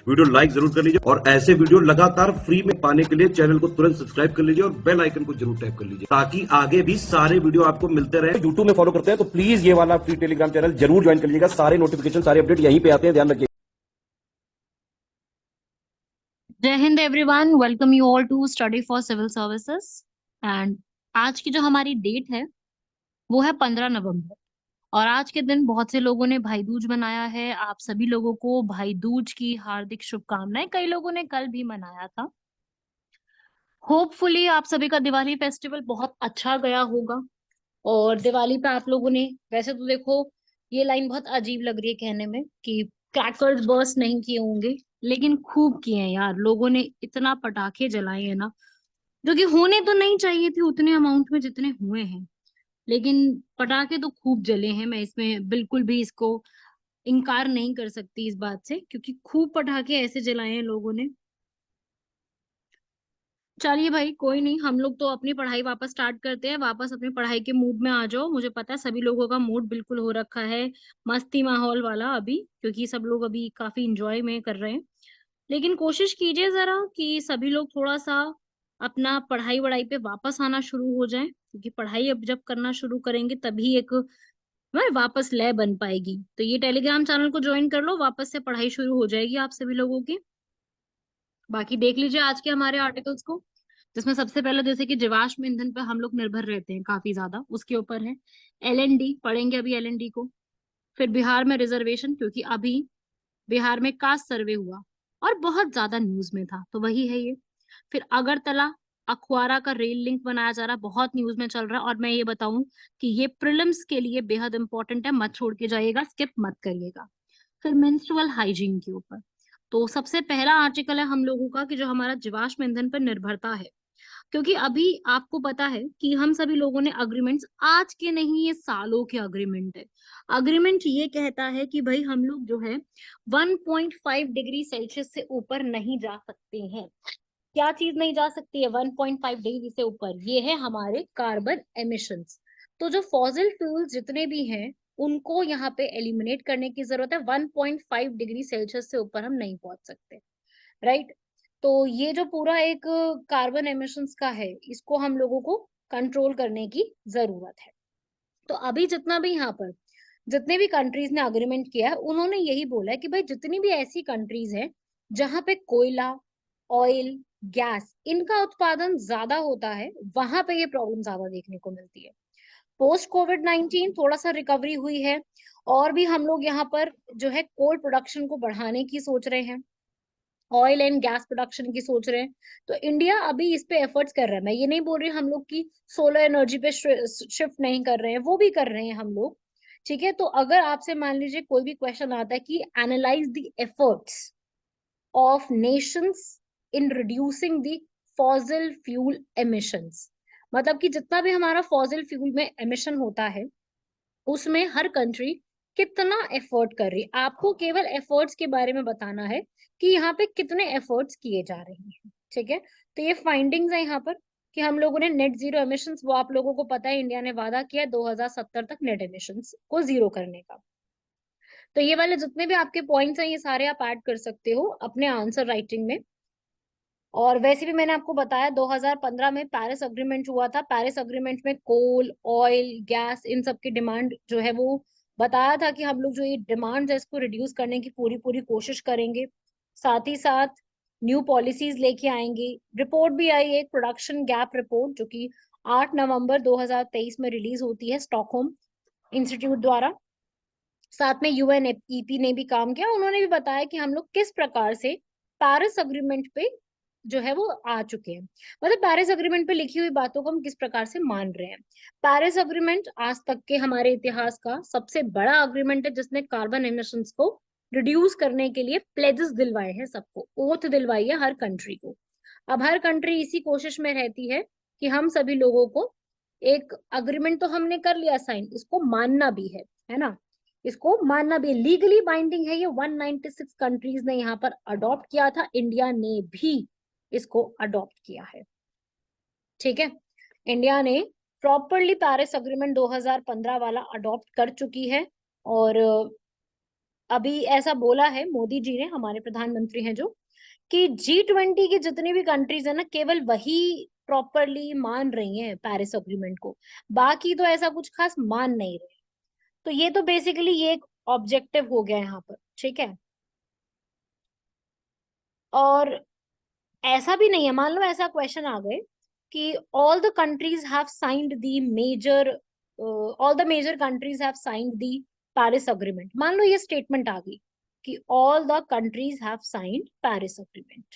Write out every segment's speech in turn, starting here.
Video like जरूर कर लीजिए और ऐसे वीडियो लगातार फ्री में पाने के लिए चैनल को तुरंत सब्सक्राइब कर लीजिए और बेल आइकन को जरूर टैप कर लीजिए ताकि आगे भी सारे वीडियो आपको मिलते रहे। यूट्यूब में फॉलो करते हैं तो प्लीज ये वाला फ्री टेलीग्राम चैनल जरूर ज्वाइन कर लीजिएगा। सारे नोटिफिकेशन, सारे अपडेट यहीं पे आते हैं, ध्यान रखिए। Jai Hind everyone, welcome you all to study for civil services. And आज की जो हमारी डेट है वो है 15 नवंबर। और आज के दिन बहुत से लोगों ने भाई दूज मनाया है। आप सभी लोगों को भाई दूज की हार्दिक शुभकामनाएं। कई लोगों ने कल भी मनाया था। होपफुली आप सभी का दिवाली फेस्टिवल बहुत अच्छा गया होगा। और दिवाली पे आप लोगों ने, वैसे तो देखो ये लाइन बहुत अजीब लग रही है कहने में कि क्रैकर्स बर्स्ट नहीं किए होंगे, लेकिन खूब किए हैं यार। लोगों ने इतना पटाखे जलाए हैं ना, जो कि होने तो नहीं चाहिए थे उतने अमाउंट में जितने हुए हैं। लेकिन पटाखे तो खूब जले हैं। मैं इसमें बिल्कुल भी इसको इनकार नहीं कर सकती इस बात से, क्योंकि खूब पटाखे ऐसे जलाए हैं लोगों ने। चलिए भाई, कोई नहीं, हम लोग तो अपनी पढ़ाई वापस स्टार्ट करते हैं। वापस अपनी पढ़ाई के मूड में आ जाओ। मुझे पता है सभी लोगों का मूड बिल्कुल हो रखा है मस्ती माहौल वाला अभी, क्योंकि सब लोग अभी काफी इंजॉय में कर रहे हैं। लेकिन कोशिश कीजिए जरा कि सभी लोग थोड़ा सा अपना पढ़ाई वढ़ाई पे वापस आना शुरू हो जाए, क्योंकि पढ़ाई अब जब करना शुरू करेंगे तभी एक वह वापस लय बन पाएगी। तो ये टेलीग्राम चैनल को ज्वाइन कर लो, वापस से पढ़ाई शुरू हो जाएगी आप सभी लोगों की। बाकी देख लीजिए आज के हमारे आर्टिकल्स को, जिसमें सबसे पहले जैसे कि जीवाश्म ईंधन पर हम लोग निर्भर रहते हैं काफी ज्यादा, उसके ऊपर है। एलएनडी पढ़ेंगे अभी, एलएनडी को। फिर बिहार में रिजर्वेशन, क्योंकि अभी बिहार में कास्ट सर्वे हुआ और बहुत ज्यादा न्यूज में था, तो वही है ये। फिर अगरतला अखवारा का रेल लिंक बनाया जा रहा है, बहुत न्यूज में चल रहा है। और मैं ये बताऊं कि ये प्रिलिम्स के लिए बेहद इंपॉर्टेंट है, मत छोड़ के जाइएगा, स्किप मत करिएगा। फिर मेंस्ट्रुअल हाइजीन के ऊपर। तो सबसे पहला आर्टिकल है हम लोगों का कि जो हमारा जीवाश्म ईंधन पर निर्भरता है। क्योंकि अभी आपको पता है कि हम सभी लोगों ने अग्रीमेंट्स, आज के नहीं ये सालों के अग्रीमेंट है। अग्रीमेंट ये कहता है कि भाई हम लोग जो है 1.5 डिग्री सेल्सियस से ऊपर नहीं जा सकते हैं। क्या चीज नहीं जा सकती है 1.5 डिग्री से ऊपर? ये है हमारे कार्बन एमिशंस। तो जो फॉसिल फ्यूल्स जितने भी हैं उनको यहाँ पे एलिमिनेट करने की जरूरत है। 1.5 डिग्री सेल्सियस से ऊपर हम नहीं पहुंच सकते, राइट। तो ये जो पूरा एक कार्बन एमिशंस का है, इसको हम लोगों को कंट्रोल करने की जरूरत है। तो अभी जितना भी यहाँ पर जितने भी कंट्रीज ने अग्रीमेंट किया है, उन्होंने यही बोला है कि भाई जितनी भी ऐसी कंट्रीज हैं जहां पे कोयला, ऑयल, गैस इनका उत्पादन ज्यादा होता है, वहां पे ये प्रॉब्लम ज्यादा देखने को मिलती है। पोस्ट कोविड-19 थोड़ा सा रिकवरी हुई है, और भी हम लोग यहाँ पर जो है कोल प्रोडक्शन को बढ़ाने की सोच रहे हैं, ऑयल एंड गैस प्रोडक्शन की सोच रहे हैं। तो इंडिया अभी इस पे एफर्ट्स कर रहा है। मैं ये नहीं बोल रही हम लोग की सोलर एनर्जी पे शिफ्ट नहीं कर रहे हैं, वो भी कर रहे हैं हम लोग। ठीक है, तो अगर आपसे मान लीजिए कोई भी क्वेश्चन आता है कि analyse the efforts of Nations in reducing the fossil fuel emissions, मतलब कि जितना भी हमारा फॉसिल फ्यूल में एमिशन होता है उसमें हर कंट्री कितना एफर्ट कर रही है। आपको केवल एफर्ट्स के बारे में बताना है कि यहाँ पे कितने एफर्ट्स किए जा रहे हैं। ठीक है, तो ये फाइंडिंग्स है यहाँ पर कि हम लोगों ने नेट जीरो एमिशंस, वो आप लोगों को पता है इंडिया ने वादा किया 2070 तक नेट एमिशंस को जीरो करने का। तो ये वाले जितने भी आपके पॉइंट्स हैं ये सारे आप ऐड कर सकते हो अपने आंसर राइटिंग में। और वैसे भी मैंने आपको बताया 2015 में पेरिस अग्रीमेंट हुआ था। पेरिस अग्रीमेंट में कोल, ऑयल, गैस इन सब की डिमांड जो है वो बताया था कि हम लोग जो ये डिमांड है इसको रिड्यूस करने की पूरी पूरी कोशिश करेंगे। साथ ही साथ न्यू पॉलिसीज लेके आएंगे। रिपोर्ट भी आई, एक प्रोडक्शन गैप रिपोर्ट, जो कि 8 नवंबर 2023 में रिलीज होती है स्टॉकहोम इंस्टीट्यूट द्वारा। साथ में यूएनईपी ने भी काम किया, उन्होंने भी बताया कि हम लोग किस प्रकार से पेरिस अग्रीमेंट पे जो है वो आ चुके हैं, मतलब पेरिस अग्रीमेंट पे लिखी हुई बातों को हम किस प्रकार से मान रहे हैं। पेरिस अग्रीमेंट आज तक के हमारे इतिहास का सबसे बड़ा अग्रीमेंट है जिसने कार्बन एमिशंस को रिड्यूस करने के लिए प्लेजेस दिलवाए हैं, सबको ओथ दिलवाई है हर कंट्री को। अब हर कंट्री इसी कोशिश में रहती है कि हम सभी लोगों को, एक अग्रीमेंट तो हमने कर लिया साइन, इसको मानना भी है ना। इसको मानना भी लीगली बाइंडिंग है। ये 196 कंट्रीज ने यहाँ पर अडॉप्ट किया था, इंडिया ने भी इसको अडॉप्ट किया है। ठीक है, इंडिया ने प्रॉपरली पेरिस अग्रीमेंट 2015 वाला अडॉप्ट कर चुकी है। और अभी ऐसा बोला है मोदी जी ने, हमारे प्रधानमंत्री हैं जो, कि G20 की जितनी भी कंट्रीज है ना, केवल वही प्रॉपरली मान रही हैं पेरिस अग्रीमेंट को, बाकी तो ऐसा कुछ खास मान नहीं रहे। तो ये तो बेसिकली ये एक ऑब्जेक्टिव हो गया यहाँ पर, ठीक है। और ऐसा भी नहीं है, मान लो ऐसा क्वेश्चन आ गए कि all the countries have signed the major, all the major countries have signed the Paris agreement, मान लो ये स्टेटमेंट आ गई कि all the countries have signed Paris agreement,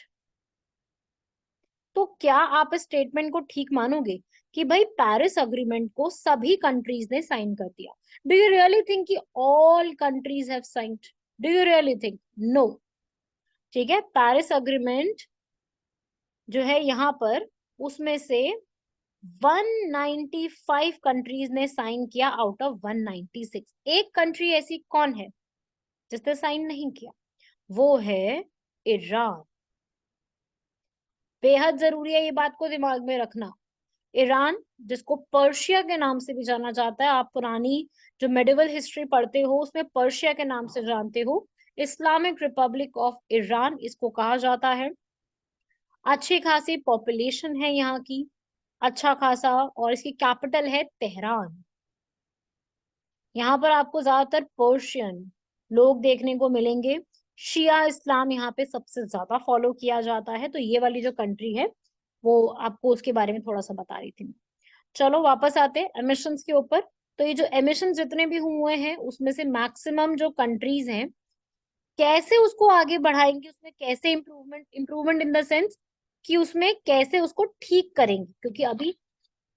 तो क्या आप इस स्टेटमेंट को ठीक मानोगे कि भाई पेरिस अग्रीमेंट को सभी कंट्रीज ने साइन कर दिया? डू यू रियली थिंक कि all countries have signed? Do you really think? No. ठीक है, पेरिस अग्रीमेंट जो है यहाँ पर, उसमें से 195 कंट्रीज ने साइन किया आउट ऑफ 196। एक कंट्री ऐसी कौन है जिसने साइन नहीं किया? वो है ईरान। बेहद जरूरी है ये बात को दिमाग में रखना। ईरान, जिसको पर्शिया के नाम से भी जाना जाता है, आप पुरानी जो मेडिवल हिस्ट्री पढ़ते हो उसमें पर्शिया के नाम से जानते हो, इस्लामिक रिपब्लिक ऑफ ईरान इसको कहा जाता है। अच्छी खासी पॉपुलेशन है यहाँ की, अच्छा खासा, और इसकी कैपिटल है तेहरान। यहाँ पर आपको ज्यादातर पर्शियन लोग देखने को मिलेंगे। शिया इस्लाम यहाँ पे सबसे ज्यादा फॉलो किया जाता है। तो ये वाली जो कंट्री है वो आपको उसके बारे में थोड़ा सा बता रही थी। चलो वापस आते हैं एमिशंस के ऊपर। तो ये जो एमिशन जितने भी हुए हैं उसमें से मैक्सिमम जो कंट्रीज हैं, कैसे उसको आगे बढ़ाएंगे, उसमें कैसे improvement, improvement in the sense कि उसमें कैसे उसको ठीक करेंगे, क्योंकि अभी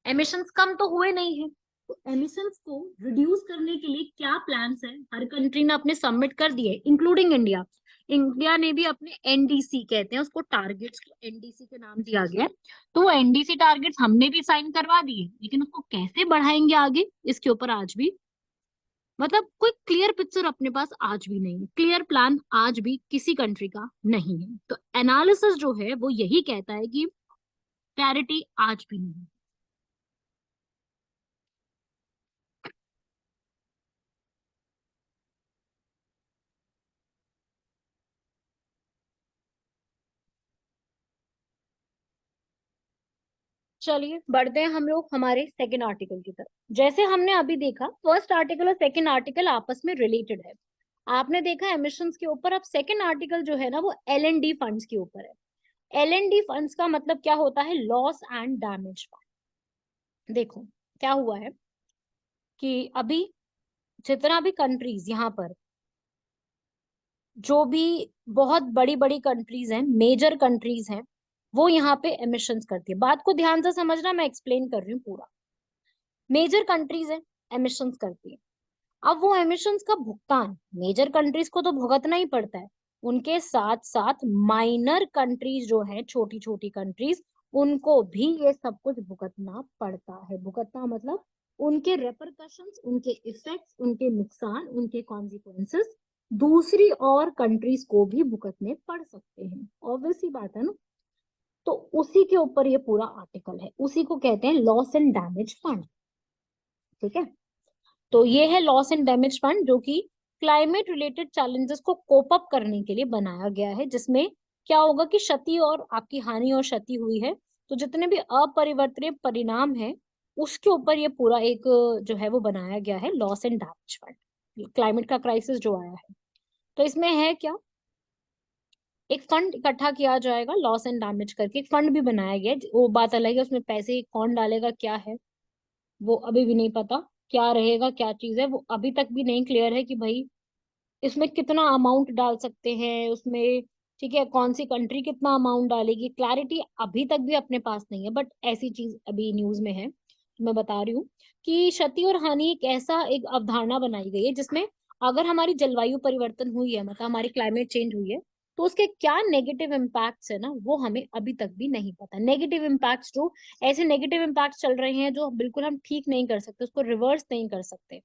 एमिशंस कम तो हुए नहीं है। तो एमिशंस को रिड्यूस करने के लिए क्या प्लान्स है, हर कंट्री ने अपने सबमिट कर दिए, इंक्लूडिंग इंडिया। इंडिया ने भी अपने एनडीसी कहते हैं उसको, टारगेट्स को एनडीसी के नाम दिया गया है। तो वो एनडीसी टारगेट्स हमने भी साइन करवा दिए, लेकिन उसको कैसे बढ़ाएंगे आगे, इसके ऊपर आज भी मतलब कोई क्लियर पिक्चर अपने पास आज भी नहीं है, क्लियर प्लान आज भी किसी कंट्री का नहीं है। तो एनालिसिस जो है वो यही कहता है कि क्लैरिटी आज भी नहीं है। चलिए बढ़ते हैं हम लोग हमारे सेकेंड आर्टिकल की तरफ। जैसे हमने अभी देखा फर्स्ट आर्टिकल और सेकेंड आर्टिकल आपस में रिलेटेड है, आपने देखा एमिशंस के ऊपर। अब सेकेंड आर्टिकल जो है ना वो L&D फंड्स के ऊपर है। L&D फंड्स का मतलब क्या होता है? Loss and damage fund. देखो क्या हुआ है कि अभी जितना भी कंट्रीज यहाँ पर, जो भी बहुत बड़ी बड़ी कंट्रीज हैं, मेजर कंट्रीज हैं, वो यहाँ पे एमिशंस करती है। बात को ध्यान से समझना, मैं एक्सप्लेन कर रही हूँ पूरा। मेजर कंट्रीज है, एमिशंस करती है। अब वो एमिशंस का भुगतान मेजर कंट्रीज को तो भुगतना ही पड़ता है, उनके साथ साथ माइनर कंट्रीज जो है, छोटी छोटी कंट्रीज, उनको भी ये सब कुछ भुगतना पड़ता है। भुगतना मतलब उनके रेपरकशंस, उनके इफेक्ट्स, उनके नुकसान, उनके कॉन्सिक्वेंसेस दूसरी और कंट्रीज को भी भुगतने पड़ सकते हैं। ऑब्वियस ही बात है ना। तो उसी के ऊपर ये पूरा आर्टिकल है, उसी को कहते हैं लॉस एंड डैमेज फंड। ठीक है, तो ये है लॉस एंड डैमेज फंड, जो कि क्लाइमेट रिलेटेड चैलेंजेस को कोप अप करने के लिए बनाया गया है, जिसमें क्या होगा कि क्षति और आपकी हानि और क्षति हुई है, तो जितने भी अपरिवर्तनीय परिणाम है उसके ऊपर ये पूरा एक जो है वो बनाया गया है loss and damage fund. Climate का क्राइसिस जो आया है, तो इसमें है क्या, एक फंड इकट्ठा किया जाएगा लॉस एंड डैमेज करके, एक फंड भी बनाया गया है। वो बात अलग है, उसमें पैसे कौन डालेगा क्या है वो अभी भी नहीं पता, क्या रहेगा क्या चीज है वो अभी तक भी नहीं क्लियर है कि भाई इसमें कितना अमाउंट डाल सकते हैं उसमें। ठीक है, कौन सी कंट्री कितना अमाउंट डालेगी, क्लैरिटी अभी तक भी अपने पास नहीं है, बट ऐसी चीज अभी न्यूज में है, तो मैं बता रही हूँ कि क्षति और हानि एक ऐसा एक अवधारणा बनाई गई है जिसमें अगर हमारी जलवायु परिवर्तन हुई है, मतलब हमारी क्लाइमेट चेंज हुई है, तो उसके क्या नेगेटिव इम्पैक्ट्स है ना, वो हमें अभी तक भी नहीं पता। नेगेटिव इम्पैक्ट्स, जो ऐसे नेगेटिव इम्पैक्ट्स चल रहे हैं जो बिल्कुल हम ठीक नहीं कर सकते, उसको रिवर्स नहीं कर सकते,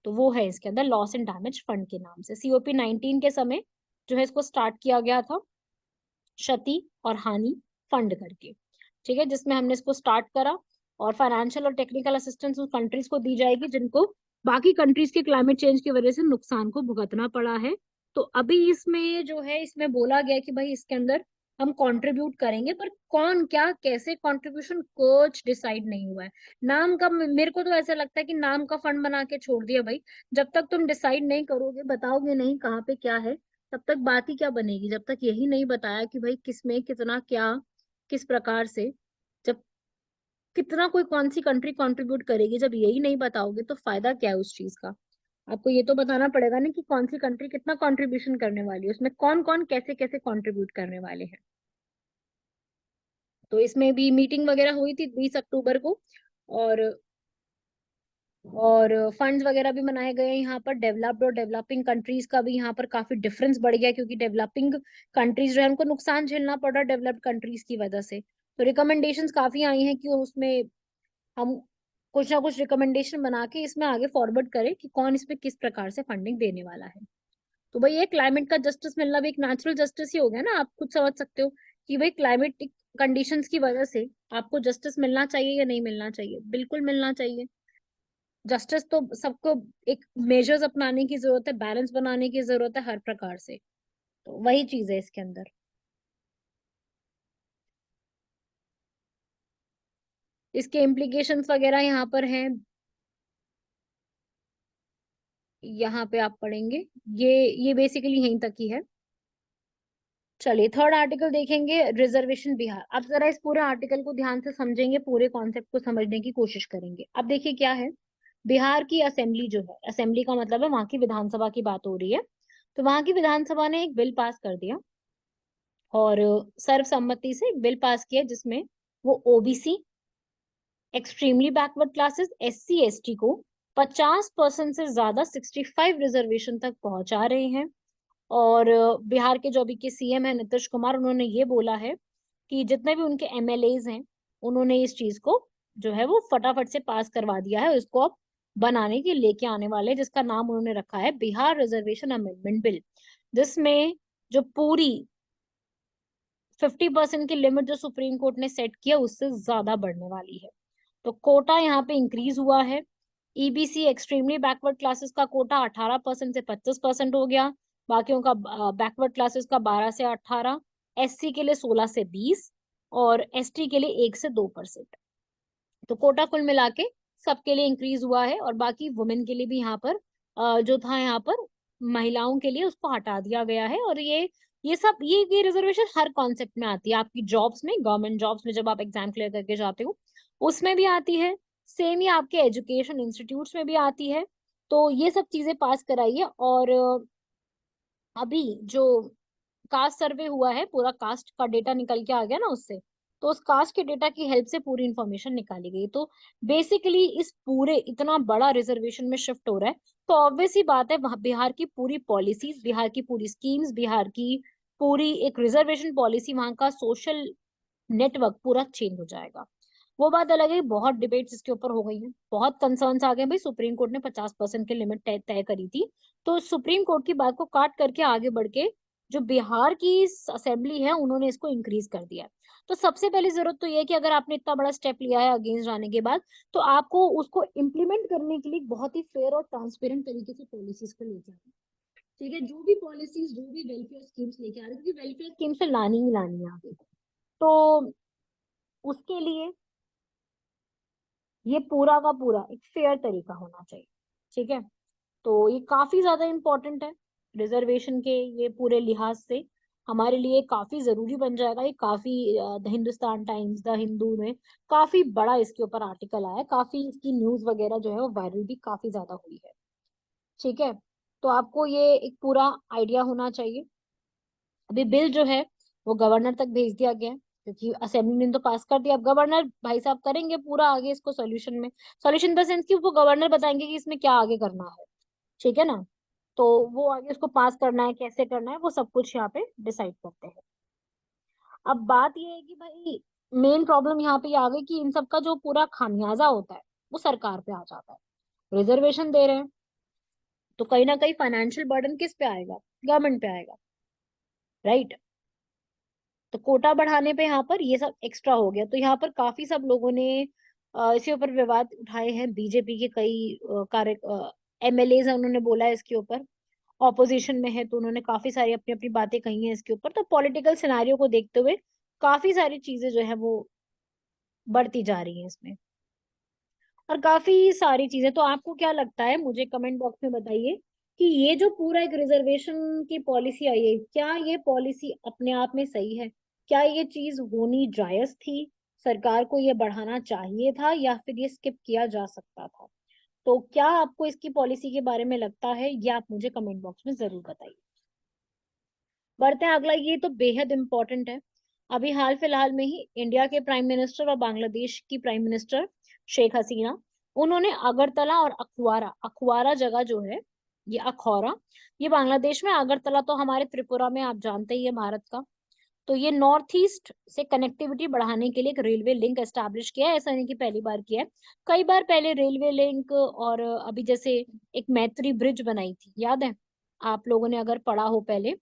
तो वो है इसके अंदर लॉस एंड डैमेज फंड के नाम से। COP19 के समय जो है इसको स्टार्ट किया गया था, क्षति और हानि फंड करके। ठीक है, जिसमें हमने इसको स्टार्ट करा, और फाइनेंशियल और टेक्निकल असिस्टेंस उन कंट्रीज को दी जाएगी जिनको बाकी कंट्रीज के क्लाइमेट चेंज की वजह से नुकसान को भुगतना पड़ा है। तो अभी इसमें जो है इसमें बोला गया कि भाई इसके अंदर हम कंट्रीब्यूट करेंगे, पर कौन क्या कैसे कंट्रीब्यूशन कुछ डिसाइड नहीं हुआ है। नाम का मेरे को तो ऐसा लगता है कि नाम का फंड बना के छोड़ दिया भाई। जब तक तुम डिसाइड नहीं करोगे, बताओगे नहीं कहाँ पे क्या है, तब तक बात ही क्या बनेगी। जब तक यही नहीं बताया कि भाई किसमें कितना क्या, किस प्रकार से, जब कितना कोई कौन सी कंट्री कंट्रीब्यूट करेगी, जब यही नहीं बताओगे तो फायदा क्या है उस चीज का। आपको ये तो बताना पड़ेगा ना कि कौन सी कंट्री कितना कंट्रीब्यूशन करने वाली है, उसमें कौन कौन कैसे कैसे कंट्रीब्यूट करने वाले हैं। तो इसमें भी मीटिंग वगैरह हुई थी 20 अक्टूबर को। और और फंड्स वगैरह भी बनाए गए हैं यहाँ पर। डेवलप्ड और डेवलपिंग कंट्रीज का भी यहाँ पर काफी डिफरेंस बढ़ गया, क्योंकि डेवलपिंग कंट्रीज जो है उनको नुकसान झेलना पड़ रहा है डेवलप्ड कंट्रीज की वजह से। तो रिकमेंडेशंस काफी आई हैं कि उसमें हम कुछ ना कुछ रिकमेंडेशन बना के इसमें आगे फॉरवर्ड करें कि कौन इसमें किस प्रकार से फंडिंग देने वाला है। तो भाई ये क्लाइमेट का जस्टिस मिलना भी एक नेचुरल जस्टिस ही हो गया ना। आप खुद समझ सकते हो कि भाई क्लाइमेटिक कंडीशंस की वजह से आपको जस्टिस मिलना चाहिए या नहीं मिलना चाहिए। बिल्कुल मिलना चाहिए जस्टिस तो सबको। एक मेजर्स अपनाने की जरूरत है, बैलेंस बनाने की जरूरत है हर प्रकार से। तो वही चीज है इसके अंदर। इसके इम्प्लीकेशंस वगैरह यहाँ पर हैं, यहाँ पे आप पढ़ेंगे। ये बेसिकली यहीं तक ही है। चलिए थर्ड आर्टिकल देखेंगे, रिजर्वेशन बिहार। अब जरा इस पूरे आर्टिकल को ध्यान से समझेंगे, पूरे कॉन्सेप्ट को समझने की कोशिश करेंगे। अब देखिए क्या है, बिहार की असेंबली जो है, असेंबली का मतलब है वहां की विधानसभा की बात हो रही है। तो वहां की विधानसभा ने एक बिल पास कर दिया, और सर्वसम्मति से एक बिल पास किया, जिसमें वो OBC, extremely backward classes, SC ST को 50% से ज्यादा 65 रिजर्वेशन तक पहुंचा रहे हैं। और बिहार के जो अभी के सीएम है नीतीश कुमार, उन्होंने ये बोला है कि जितने भी उनके एमएलएज हैं, उन्होंने इस चीज को जो है वो फटाफट से पास करवा दिया है। इसको अब बनाने के लेके आने वाले हैं, जिसका नाम उन्होंने रखा है बिहार रिजर्वेशन अमेंडमेंट बिल, जिसमें जो पूरी 50% की लिमिट जो सुप्रीम कोर्ट ने सेट किया उससे ज्यादा बढ़ने वाली है। तो कोटा यहाँ पे इंक्रीज हुआ है। ईबीसी एक्सट्रीमली बैकवर्ड क्लासेस का कोटा 18% से 25% हो गया। बाकियों का बैकवर्ड क्लासेस का 12 से 18, एससी के लिए 16 से 20, और एसटी के लिए 1 से 2%। तो कोटा कुल मिला के सबके लिए इंक्रीज हुआ है। और बाकी वुमेन के लिए भी यहाँ पर जो था यहाँ पर महिलाओं के लिए उसको हटा दिया गया है। और ये सब ये रिजर्वेशन हर कॉन्सेप्ट में आती है, आपकी जॉब्स में, गवर्नमेंट जॉब्स में जब आप एग्जाम क्लियर करके जाते हो उसमें भी आती है। सेम ही आपके एजुकेशन इंस्टीट्यूट्स में भी आती है। तो ये सब चीजें पास कराइए। और अभी जो कास्ट सर्वे हुआ है, पूरा कास्ट का डेटा निकल के आ गया ना उससे, तो उस कास्ट के डेटा की हेल्प से पूरी इंफॉर्मेशन निकाली गई। तो बेसिकली इस पूरे इतना बड़ा रिजर्वेशन में शिफ्ट हो रहा है, तो ऑब्वियस ही बात है वहाँ बिहार की पूरी पॉलिसीज, बिहार की पूरी स्कीम्स, बिहार की पूरी एक रिजर्वेशन पॉलिसी, वहाँ का सोशल नेटवर्क पूरा चेंज हो जाएगा। वो बात अलग है, बहुत डिबेट्स इसके ऊपर हो गई हैं, बहुत कंसर्न्स आ गए। भाई सुप्रीम कोर्ट ने 50% की लिमिट तय तय करी थी, तो सुप्रीम कोर्ट की बात को काट करके आगे बढ़ के जो बिहार की असेंबली है उन्होंने इसको इंक्रीज कर दिया है। तो सबसे पहली जरूरत तो ये है कि अगर आपने इतना बड़ा स्टेप लिया है अगेंस्ट जाने के बाद, तो आपको उसको इम्प्लीमेंट करने के लिए बहुत ही फेयर और ट्रांसपेरेंट तरीके से पॉलिसीज को लेके आना। ठीक है, जो भी पॉलिसीज, जो भी वेलफेयर स्कीम्स लेके आ रहे हैं, क्योंकि वेलफेयर स्कीम से लानी ही लानी है आगे। तो उसके लिए ये पूरा का पूरा एक फेयर तरीका होना चाहिए। ठीक है, तो ये काफी ज्यादा इम्पोर्टेंट है रिजर्वेशन के ये पूरे लिहाज से, हमारे लिए काफी जरूरी बन जाएगा ये। काफी the Hindustan times, the Hindu में काफी बड़ा इसके ऊपर आर्टिकल आया है, काफी इसकी न्यूज वगैरह जो है वो वायरल भी काफी ज्यादा हुई है। ठीक है, तो आपको ये एक पूरा आइडिया होना चाहिए। अभी बिल जो है वो गवर्नर तक भेज दिया गया है, क्योंकि असेंबली ने तो पास कर दिया। अब गवर्नर भाई साहब करेंगे पूरा आगे इसको सोल्यूशन में, सोल्यूशन द सेंस कि वो गवर्नर बताएंगे कि इसमें क्या आगे करना है। ठीक है ना, तो वो आगे उसको पास करना है, कैसे करना है, वो सब कुछ यहाँ पे डिसाइड करते हैं। अब बात ये है कि भाई मेन प्रॉब्लम यहाँ पे ये आ गई कि इन सब का जो पूरा खामियाजा होता है वो सरकार पे आ जाता है। रिजर्वेशन दे रहे हैं तो कहीं ना कहीं फाइनेंशियल बर्डन किस पे आएगा, गवर्नमेंट पे आएगा, राइट। तो कोटा बढ़ाने पे यहाँ पर ये सब एक्स्ट्रा हो गया। तो यहाँ पर काफी सब लोगों ने इसके ऊपर विवाद उठाए हैं। बीजेपी के कई कार्य एमएलए हैं, उन्होंने बोला है इसके ऊपर। ऑपोजिशन में है, तो उन्होंने काफी सारी अपनी अपनी बातें कही हैं इसके ऊपर। तो पॉलिटिकल सिनारियो को देखते हुए काफी सारी चीजें जो है वो बढ़ती जा रही हैं इसमें, और काफी सारी चीजें। तो आपको क्या लगता है, मुझे कमेंट बॉक्स में बताइए कि ये जो पूरा एक रिजर्वेशन की पॉलिसी आई है, क्या ये पॉलिसी अपने आप में सही है? क्या ये चीज होनी जायज थी? सरकार को ये बढ़ाना चाहिए था या फिर ये स्किप किया जा सकता था? तो क्या आपको इसकी पॉलिसी के बारे में लगता है, ये आप मुझे कमेंट बॉक्स में जरूर बताइए। बढ़ते हैं अगला, ये तो बेहद इंपॉर्टेंट है। अभी हाल फिलहाल में ही इंडिया के प्राइम मिनिस्टर और बांग्लादेश की प्राइम मिनिस्टर शेख हसीना, उन्होंने अगरतला और अखवारा, अखवारा जगह जो है, ये अखौरा, ये बांग्लादेश में, अगरतला तो हमारे त्रिपुरा में, आप जानते ही है भारत का। तो ये नॉर्थ ईस्ट से कनेक्टिविटी बढ़ाने के लिए एक रेलवे लिंक एस्टैब्लिश किया है। ऐसा नहीं कि पहली बार किया है, कई बार पहले रेलवे लिंक, और अभी जैसे एक मैत्री ब्रिज बनाई थी, याद है आप लोगों ने अगर पढ़ा हो पहले,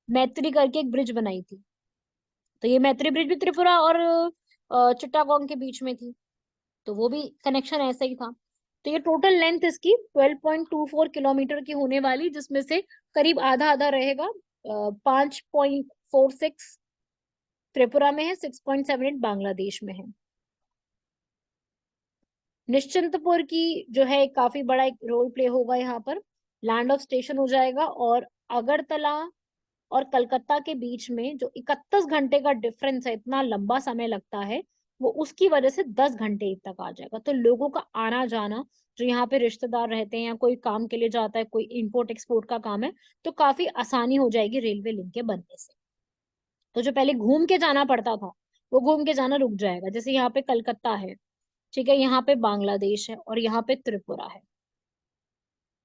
मैत्री करके एक ब्रिज बनाई थी। तो ये मैत्री ब्रिज भी त्रिपुरा और चिट्टागोंग के बीच में थी, तो वो भी कनेक्शन ऐसा ही था। तो ये टोटल लेंथ इसकी 12.24 किलोमीटर की होने वाली, जिसमें से करीब आधा आधा रहेगा। 5.46 त्रिपुरा में है, 6.78 बांग्लादेश में है। निश्चिंतपुर की जो है काफी बड़ा एक रोल प्ले होगा यहाँ पर, लैंड ऑफ स्टेशन हो जाएगा। और अगरतला और कलकत्ता के बीच में जो 31 घंटे का डिफरेंस है, इतना लंबा समय लगता है, वो उसकी वजह से 10 घंटे तक आ जाएगा। तो लोगों का आना जाना, जो यहाँ पे रिश्तेदार रहते हैं या कोई काम के लिए जाता है, कोई इंपोर्ट एक्सपोर्ट का काम है, तो काफी आसानी हो जाएगी रेलवे लिंक के बनने से। तो जो पहले घूम के जाना पड़ता था, वो घूम के जाना रुक जाएगा। जैसे यहाँ पे कलकत्ता है, ठीक है, यहाँ पे बांग्लादेश है और यहाँ पे त्रिपुरा है,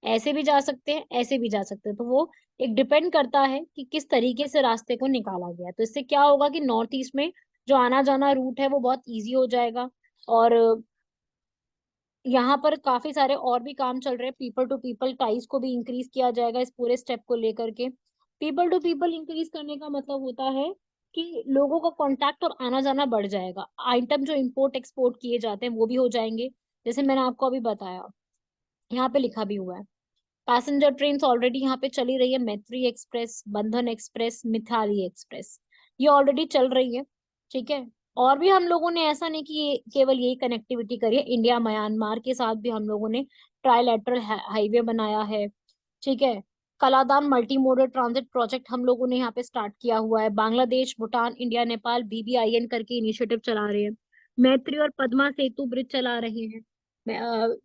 ऐसे भी जा सकते हैं, ऐसे भी जा सकते हैं। तो वो एक डिपेंड करता है कि किस तरीके से रास्ते को निकाला गया। तो इससे क्या होगा कि नॉर्थ ईस्ट में जो आना जाना रूट है वो बहुत इजी हो जाएगा। और यहाँ पर काफी सारे और भी काम चल रहे हैं, पीपल टू पीपल टाइज को भी इंक्रीज किया जाएगा इस पूरे स्टेप को लेकर के। पीपल टू पीपल इंक्रीज करने का मतलब होता है कि लोगों का कांटेक्ट और आना जाना बढ़ जाएगा। आइटम जो इंपोर्ट एक्सपोर्ट किए जाते हैं वो भी हो जाएंगे, जैसे मैंने आपको अभी बताया, यहाँ पे लिखा भी हुआ है। पैसेंजर ट्रेन ऑलरेडी यहाँ पे चली रही है, मैत्री एक्सप्रेस, बंधन एक्सप्रेस, मिथाली एक्सप्रेस, ये ऑलरेडी चल रही है, ठीक है। और भी हम लोगों ने, ऐसा नहीं कि ये केवल यही कनेक्टिविटी करी है, इंडिया म्यांमार के साथ भी हम लोगों ने ट्राइलेटरल हाईवे बनाया है, ठीक है। Kaladan multi modal transit project हम लोगों ने यहाँ पे स्टार्ट किया हुआ है। बांग्लादेश, भूटान, इंडिया, नेपाल BBIN करके इनिशिएटिव चला रहे हैं। मैत्री और पद्मा सेतु ब्रिज चला रहे हैं।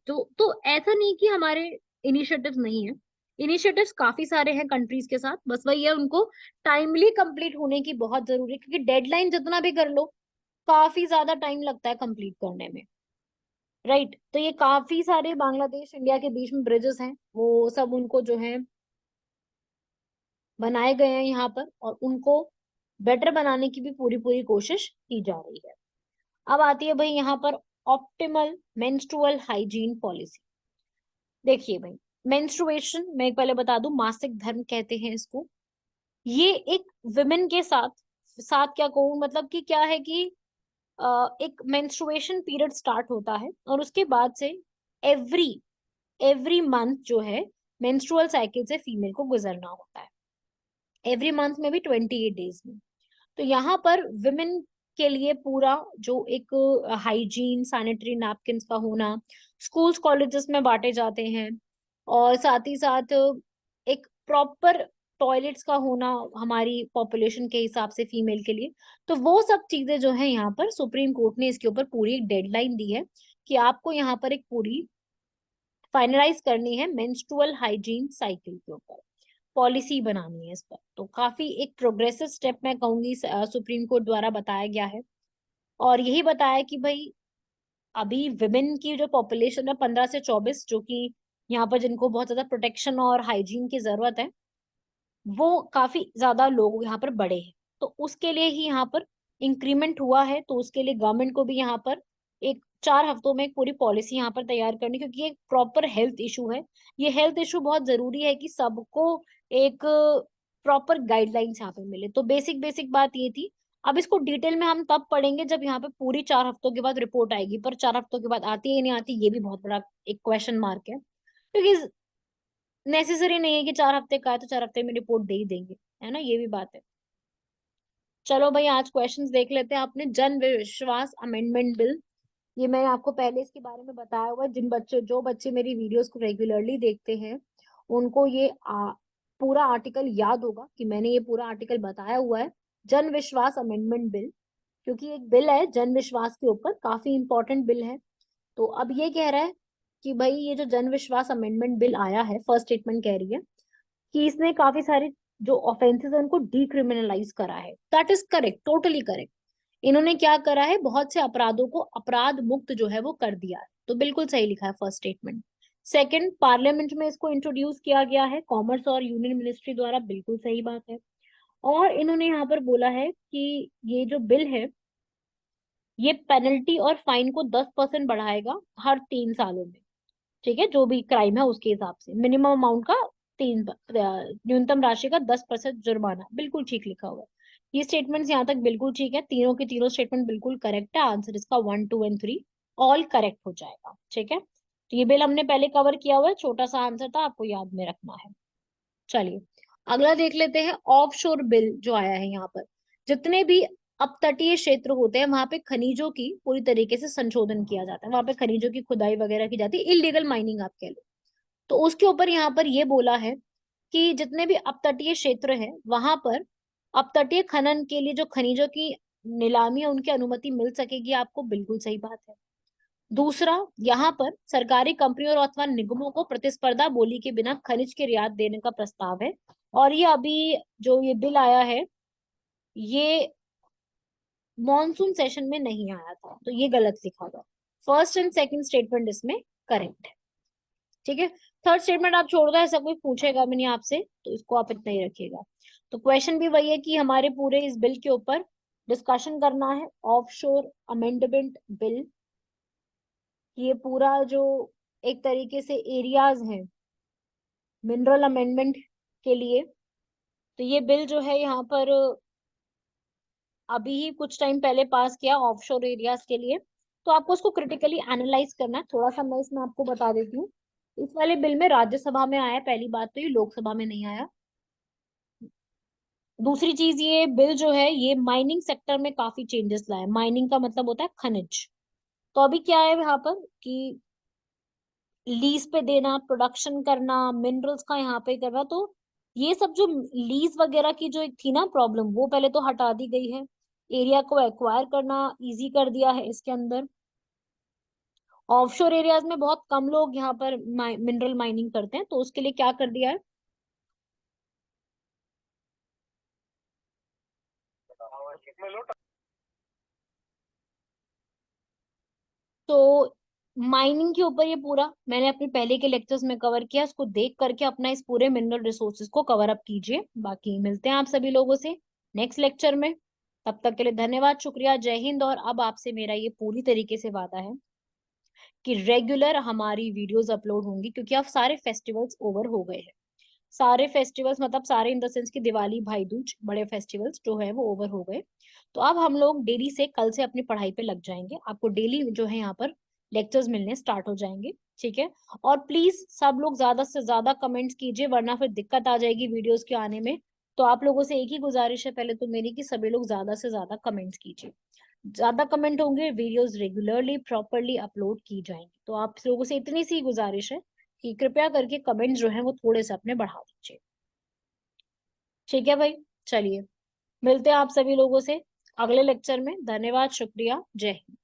तो ऐसा नहीं कि हमारे इनिशिएटिव्स नहीं है, इनिशिएटिव्स काफी सारे हैं कंट्रीज के साथ, बस वही है उनको टाइमली कंप्लीट होने की बहुत जरूरी है, क्योंकि डेडलाइन जितना भी कर लो, काफी ज्यादा टाइम लगता है कंप्लीट करने में, राइट। तो ये काफी सारे बांग्लादेश इंडिया के बीच में ब्रिजेस हैं, वो सब उनको जो है बनाए गए हैं यहाँ पर, और उनको बेटर बनाने की भी पूरी पूरी कोशिश की जा रही है। अब आती है भाई यहाँ पर ऑप्टिमल मेंस्ट्रुअल हाइजीन पॉलिसी। देखिए भाई, मेंस्ट्रुएशन, मैं पहले बता दूं, मासिक धर्म कहते हैं इसको। ये एक विमेन के साथ, साथ क्या कहूँ, मतलब कि क्या है कि एक मेंस्ट्रुएशन पीरियड स्टार्ट होता है, और उसके बाद से एवरी एवरी मंथ जो है मेंस्ट्रुअल साइकिल से फीमेल को गुजरना होता है, एवरी मंथ में भी 28 डेज में। तो यहाँ पर विमेन के लिए पूरा जो एक हाइजीन, सैनिटरी नैपकिन का होना, स्कूल्स कॉलेजेस में बांटे जाते हैं, और साथ ही साथ एक प्रॉपर टॉयलेट्स का होना हमारी पॉपुलेशन के हिसाब से फीमेल के लिए। तो वो सब चीजें जो है यहाँ पर सुप्रीम कोर्ट ने इसके ऊपर पूरी एक डेडलाइन दी है कि आपको यहाँ पर एक पूरी फाइनलाइज करनी है मेंस्ट्रुअल हाइजीन साइकिल के ऊपर, पॉलिसी बनानी है इस पर। तो काफी एक प्रोग्रेसिव स्टेप मैं कहूंगी सुप्रीम कोर्ट द्वारा बताया गया है। और यही बताया कि भाई अभी विमेन की जो पॉपुलेशन है 15 से 24, जो कि यहाँ पर जिनको बहुत ज्यादा प्रोटेक्शन और हाइजीन की जरूरत है, वो काफी ज्यादा लोग यहाँ पर बढ़े हैं। तो उसके लिए ही यहाँ पर इंक्रीमेंट हुआ है। तो उसके लिए गवर्नमेंट को भी यहाँ पर एक 4 हफ्तों में एक पूरी पॉलिसी यहाँ पर तैयार करनी, क्योंकि ये प्रॉपर हेल्थ इशू है। ये हेल्थ इशू बहुत जरूरी है कि सबको एक प्रॉपर गाइडलाइंस यहाँ पे मिले। तो बेसिक बेसिक बात ये थी। अब इसको डिटेल में हम तब पढ़ेंगे जब यहाँ पे पूरी 4 हफ्तों के बाद रिपोर्ट आएगी, पर 4 हफ्तों के बाद आती है या नहीं आती, ये भी बहुत बड़ा एक क्वेश्चन मार्क है। क्योंकि नेसेसरी नहीं है कि 4 हफ्ते का है तो 4 हफ्ते में रिपोर्ट दे ही देंगे, है ना, ये भी बात है। चलो भाई आज क्वेश्चंस देख लेते हैं। आपने जन विश्वास अमेंडमेंट बिल, ये मैंने आपको पहले इसके बारे में बताया हुआ है। जो बच्चे मेरी वीडियोस को रेगुलरली देखते हैं उनको ये पूरा आर्टिकल याद होगा कि मैंने ये पूरा आर्टिकल बताया हुआ है। जन विश्वास अमेंडमेंट बिल, क्योंकि एक बिल है जन विश्वास के ऊपर, काफी इंपॉर्टेंट बिल है। तो अब ये कह रहा है कि भाई ये जो जन विश्वास अमेंडमेंट बिल आया है, फर्स्ट स्टेटमेंट कह रही है कि इसने काफी सारे जो ऑफेंसेस है उनको डिक्रिमिनलाइज करा है। That is correct, totally correct. इन्होंने क्या करा है, बहुत से अपराधों को अपराध मुक्त जो है वो कर दिया है, तो बिल्कुल सही लिखा है फर्स्ट स्टेटमेंट। सेकंड, पार्लियामेंट में इसको इंट्रोड्यूस किया गया है कॉमर्स और यूनियन मिनिस्ट्री द्वारा, बिल्कुल सही बात है। और इन्होंने यहाँ पर बोला है कि ये जो बिल है ये पेनल्टी और फाइन को 10% बढ़ाएगा हर 3 सालों में। ठीक है, जो भी क्राइम है उसके हिसाब से मिनिमम अमाउंट का न्यूनतम राशि का 10% जुर्माना, बिल्कुल ठीक लिखा हुआ है। ये स्टेटमेंट्स यहाँ तक बिल्कुल ठीक है, तीनों के तीनों स्टेटमेंट बिल्कुल करेक्ट है। आंसर इसका 1, 2 एंड 3 ऑल करेक्ट हो जाएगा। ठीक है, तो ये बिल हमने पहले कवर किया हुआ है, छोटा सा आंसर था, आपको याद में रखना है। चलिए अगला देख लेते हैं। ऑफशोर बिल जो आया है यहाँ पर, जितने भी अपतटीय क्षेत्र होते हैं वहां पे खनिजों की पूरी तरीके से संशोधन किया जाता है, वहां पे खनिजों की खुदाई वगैरह की जाती है, इलीगल माइनिंग आप कह लो। तो उसके ऊपर यहाँ पर ये बोला है कि जितने भी अपतटीय क्षेत्र हैं वहां पर अपतटीय खनन के लिए जो खनिजों की नीलामी है उनकी अनुमति मिल सकेगी आपको, बिल्कुल सही बात है। दूसरा, यहाँ पर सरकारी कंपनियों और अथवा निगमों को प्रतिस्पर्धा बोली के बिना खनिज की रियायत देने का प्रस्ताव है। और ये अभी जो ये बिल आया है ये मॉनसून सेशन में नहीं आया था, तो ये गलत लिखा हुआ। फर्स्ट एंड सेकंड स्टेटमेंट इसमें करेक्ट है। ठीक है, थर्ड स्टेटमेंट आप छोड़ दो, ऐसा कोई पूछेगा भी नहीं आपसे, तो इसको आप इतना ही रखिएगा। तो क्वेश्चन भी वही है कि हमारे पूरे इस बिल के ऊपर डिस्कशन करना है। ऑफशोर अमेंडमेंट बिल, ये पूरा जो एक तरीके से एरियाज हैं मिनरल अमेंडमेंट के लिए, तो ये बिल जो है यहाँ पर अभी ही कुछ टाइम पहले पास किया ऑफशोर एरियाज के लिए। तो आपको उसको क्रिटिकली एनालाइज करना है। थोड़ा सा मैं इसमें आपको बता देती हूँ, इस वाले बिल में राज्यसभा में आया पहली बात, तो ये लोकसभा में नहीं आया। दूसरी चीज, ये बिल जो है ये माइनिंग सेक्टर में काफी चेंजेस लाया। माइनिंग का मतलब होता है खनिज। तो अभी क्या है यहाँ पर कि लीज पे देना, प्रोडक्शन करना, मिनरल्स का यहाँ पे करना, तो ये सब जो लीज वगैरह की जो एक थी ना प्रॉब्लम, वो पहले तो हटा दी गई है। एरिया को एक्वायर करना इजी कर दिया है इसके अंदर। ऑफशोर एरियाज में बहुत कम लोग यहाँ पर मिनरल माइनिंग करते हैं, तो उसके लिए क्या कर दिया है, तो माइनिंग के ऊपर ये पूरा मैंने अपने पहले के लेक्चर्स में कवर किया, उसको देख करके अपना इस पूरे मिनरल रिसोर्सेज को कवर अप कीजिए। बाकी मिलते हैं आप सभी लोगों से नेक्स्ट लेक्चर में। तब तक के लिए धन्यवाद, शुक्रिया, जय हिंद। और अब आपसे मेरा ये पूरी तरीके से वादा है कि रेगुलर हमारी वीडियोस अपलोड होंगी, क्योंकि अब सारे फेस्टिवल्स ओवर हो गए हैं। सारे फेस्टिवल्स मतलब सारे इन द सेंस की दिवाली, भाई दूज, बड़े फेस्टिवल्स जो है वो ओवर हो गए। तो अब हम लोग डेली से कल से अपनी पढ़ाई पे लग जाएंगे। आपको डेली जो है यहाँ पर लेक्चर्स मिलने स्टार्ट हो जाएंगे। ठीक है, और प्लीज सब लोग ज्यादा से ज्यादा कमेंट्स कीजिए, वरना फिर दिक्कत आ जाएगी वीडियोस के आने में। तो आप लोगों से एक ही गुजारिश है पहले तो मेरी, कि सभी लोग ज्यादा से ज्यादा कमेंट्स कीजिए। ज्यादा कमेंट होंगे, वीडियोस रेगुलरली प्रॉपरली अपलोड की जाएंगी। तो आप लोगों से इतनी सी गुजारिश है कि कृपया करके कमेंट्स जो है वो थोड़े से अपने बढ़ा दीजिए। ठीक है भाई, चलिए मिलते हैं आप सभी लोगों से अगले लेक्चर में। धन्यवाद, शुक्रिया, जय हिंद।